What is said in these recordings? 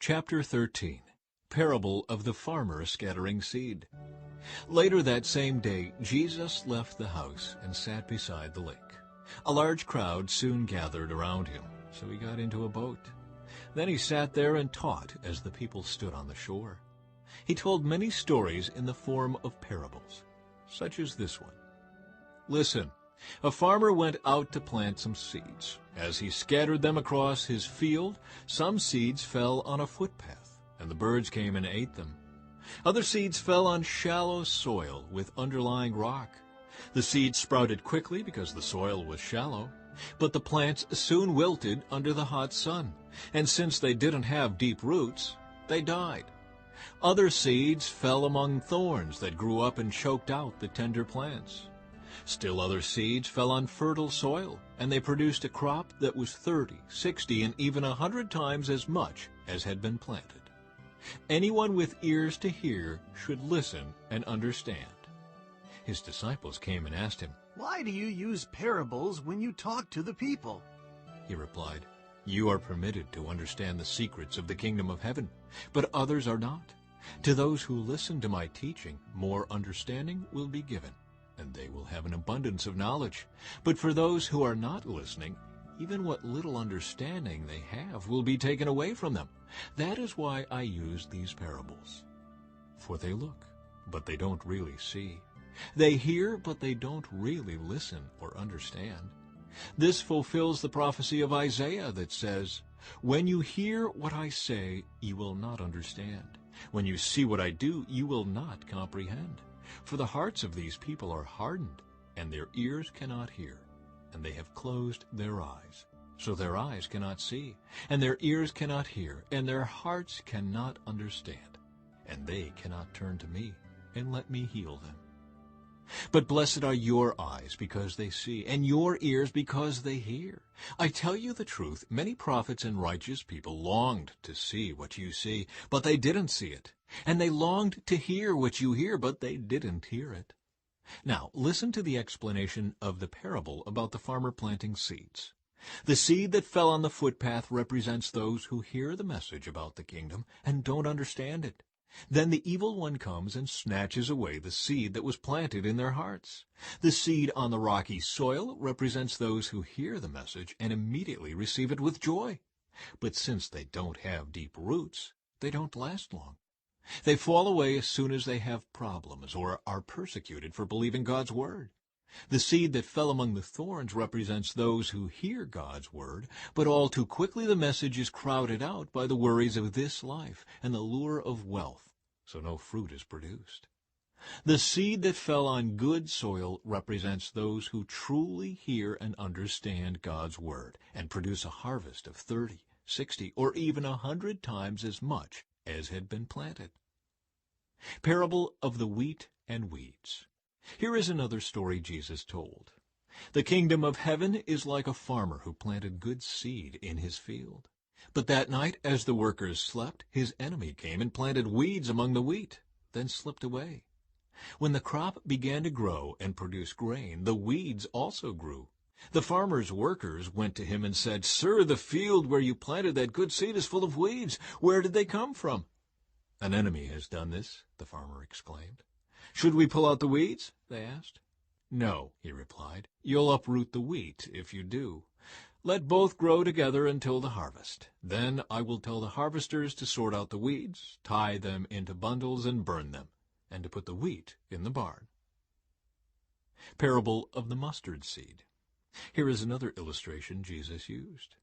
Chapter 13. Parable of the Farmer Scattering Seed. Later that same day, Jesus left the house and sat beside the lake. A large crowd soon gathered around him, so he got into a boat. Then he sat there and taught as the people stood on the shore. He told many stories in the form of parables, such as this one. Listen, a farmer went out to plant some seeds. As he scattered them across his field, some seeds fell on a footpath, and the birds came and ate them. Other seeds fell on shallow soil with underlying rock. The seeds sprouted quickly because the soil was shallow, but the plants soon wilted under the hot sun, and since they didn't have deep roots, they died. Other seeds fell among thorns that grew up and choked out the tender plants. Still other seeds fell on fertile soil, and they produced a crop that was 30, 60, and even 100 times as much as had been planted. Anyone with ears to hear should listen and understand. His disciples came and asked him, "Why do you use parables when you talk to the people?" He replied, "You are permitted to understand the secrets of the kingdom of heaven, but others are not. To those who listen to my teaching, more understanding will be given, and they will have an abundance of knowledge. But for those who are not listening, even what little understanding they have will be taken away from them. That is why I use these parables. For they look, but they don't really see. They hear, but they don't really listen or understand. This fulfills the prophecy of Isaiah that says, 'When you hear what I say, you will not understand. When you see what I do, you will not comprehend. For the hearts of these people are hardened, and their ears cannot hear, and they have closed their eyes. So their eyes cannot see, and their ears cannot hear, and their hearts cannot understand. And they cannot turn to me and let me heal them. But blessed are your eyes because they see, and your ears because they hear. I tell you the truth, many prophets and righteous people longed to see what you see, but they didn't see it. And they longed to hear what you hear, but they didn't hear it. Now, listen to the explanation of the parable about the farmer planting seeds. The seed that fell on the footpath represents those who hear the message about the kingdom and don't understand it. Then the evil one comes and snatches away the seed that was planted in their hearts. The seed on the rocky soil represents those who hear the message and immediately receive it with joy. But since they don't have deep roots, they don't last long. They fall away as soon as they have problems or are persecuted for believing God's word. The seed that fell among the thorns represents those who hear God's word, but all too quickly the message is crowded out by the worries of this life and the lure of wealth, so no fruit is produced. The seed that fell on good soil represents those who truly hear and understand God's word and produce a harvest of 30, 60, or even 100 times as much as had been planted. Parable of the wheat and weeds. Here is another story Jesus told. The kingdom of heaven is like a farmer who planted good seed in his field. But that night, as the workers slept, his enemy came and planted weeds among the wheat, then slipped away. When the crop began to grow and produce grain, the weeds also grew. The farmer's workers went to him and said, "Sir, the field where you planted that good seed is full of weeds. Where did they come from?" "An enemy has done this," the farmer exclaimed. "Should we pull out the weeds?" they asked. "No," he replied. "You'll uproot the wheat if you do. Let both grow together until the harvest. Then I will tell the harvesters to sort out the weeds, tie them into bundles and burn them, and to put the wheat in the barn." Parable of the mustard seed. Here is another illustration Jesus used.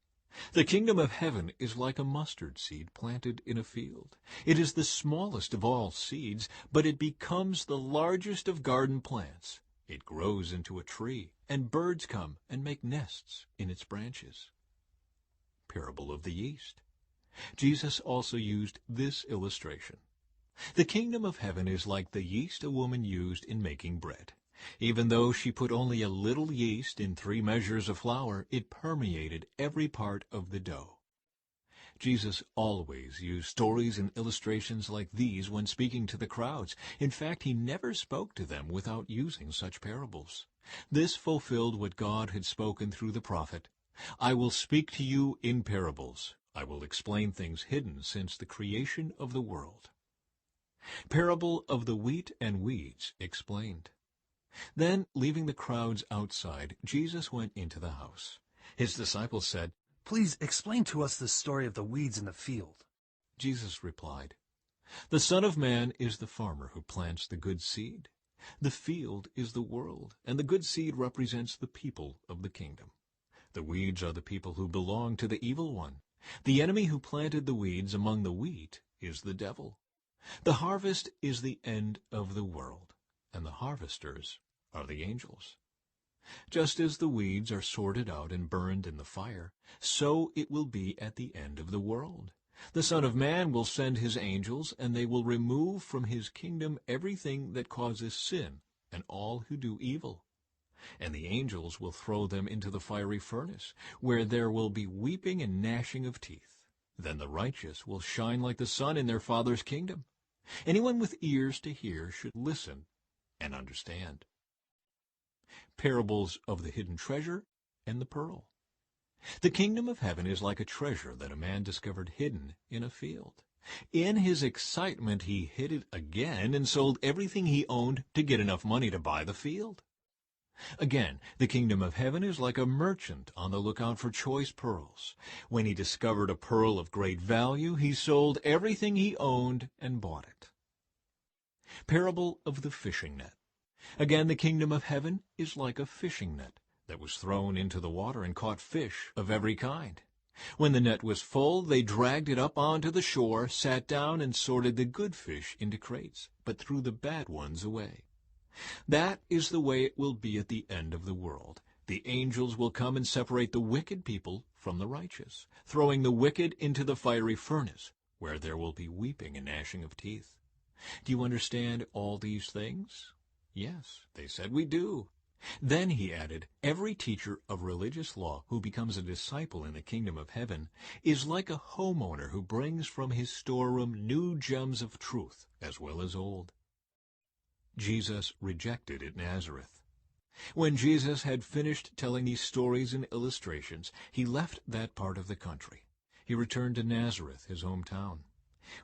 The kingdom of heaven is like a mustard seed planted in a field. It is the smallest of all seeds, but it becomes the largest of garden plants. It grows into a tree, and birds come and make nests in its branches. Parable of the yeast. Jesus also used this illustration. The kingdom of heaven is like the yeast a woman used in making bread. Even though she put only a little yeast in 3 measures of flour, it permeated every part of the dough. Jesus always used stories and illustrations like these when speaking to the crowds. In fact, he never spoke to them without using such parables. This fulfilled what God had spoken through the prophet. "I will speak to you in parables. I will explain things hidden since the creation of the world. Parable of the wheat and weeds explained. Then, leaving the crowds outside, Jesus went into the house. His disciples said, "Please explain to us the story of the weeds in the field." Jesus replied, "The Son of Man is the farmer who plants the good seed. The field is the world, and the good seed represents the people of the kingdom. The weeds are the people who belong to the evil one. The enemy who planted the weeds among the wheat is the devil. The harvest is the end of the world, and the harvesters are the angels. Just as the weeds are sorted out and burned in the fire, so it will be at the end of the world. The Son of Man will send his angels, and they will remove from his kingdom everything that causes sin and all who do evil. And the angels will throw them into the fiery furnace, where there will be weeping and gnashing of teeth. Then the righteous will shine like the sun in their Father's kingdom. Anyone with ears to hear should listen and understand." Parables of the hidden treasure and the pearl. The kingdom of heaven is like a treasure that a man discovered hidden in a field. In his excitement, he hid it again and sold everything he owned to get enough money to buy the field. Again, the kingdom of heaven is like a merchant on the lookout for choice pearls. When he discovered a pearl of great value, he sold everything he owned and bought it. Parable of the fishing net. Again, the kingdom of heaven is like a fishing net that was thrown into the water and caught fish of every kind. When the net was full, they dragged it up onto the shore, sat down, and sorted the good fish into crates, but threw the bad ones away. That is the way it will be at the end of the world. The angels will come and separate the wicked people from the righteous, throwing the wicked into the fiery furnace, where there will be weeping and gnashing of teeth. Do you understand all these things? Yes, they said, we do. Then he added, every teacher of religious law who becomes a disciple in the kingdom of heaven is like a homeowner who brings from his storeroom new gems of truth as well as old. Jesus rejected at Nazareth. When Jesus had finished telling these stories and illustrations, he left that part of the country. He returned to Nazareth, his hometown.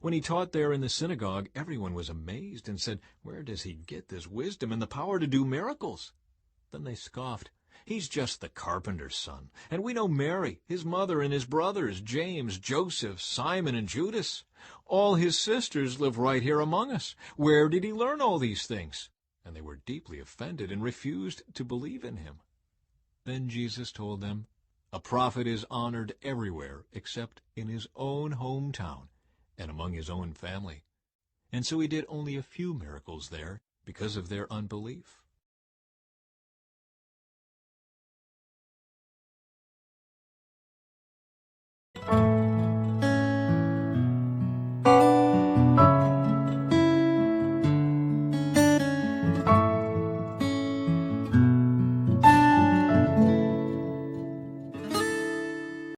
When he taught there in the synagogue, everyone was amazed and said, "Where does he get this wisdom and the power to do miracles?" Then they scoffed, "He's just the carpenter's son, and we know Mary, his mother, and his brothers, James, Joseph, Simon, and Judas. All his sisters live right here among us. Where did he learn all these things?" And they were deeply offended and refused to believe in him. Then Jesus told them, "A prophet is honored everywhere except in his own hometown and among his own family." And so he did only a few miracles there because of their unbelief.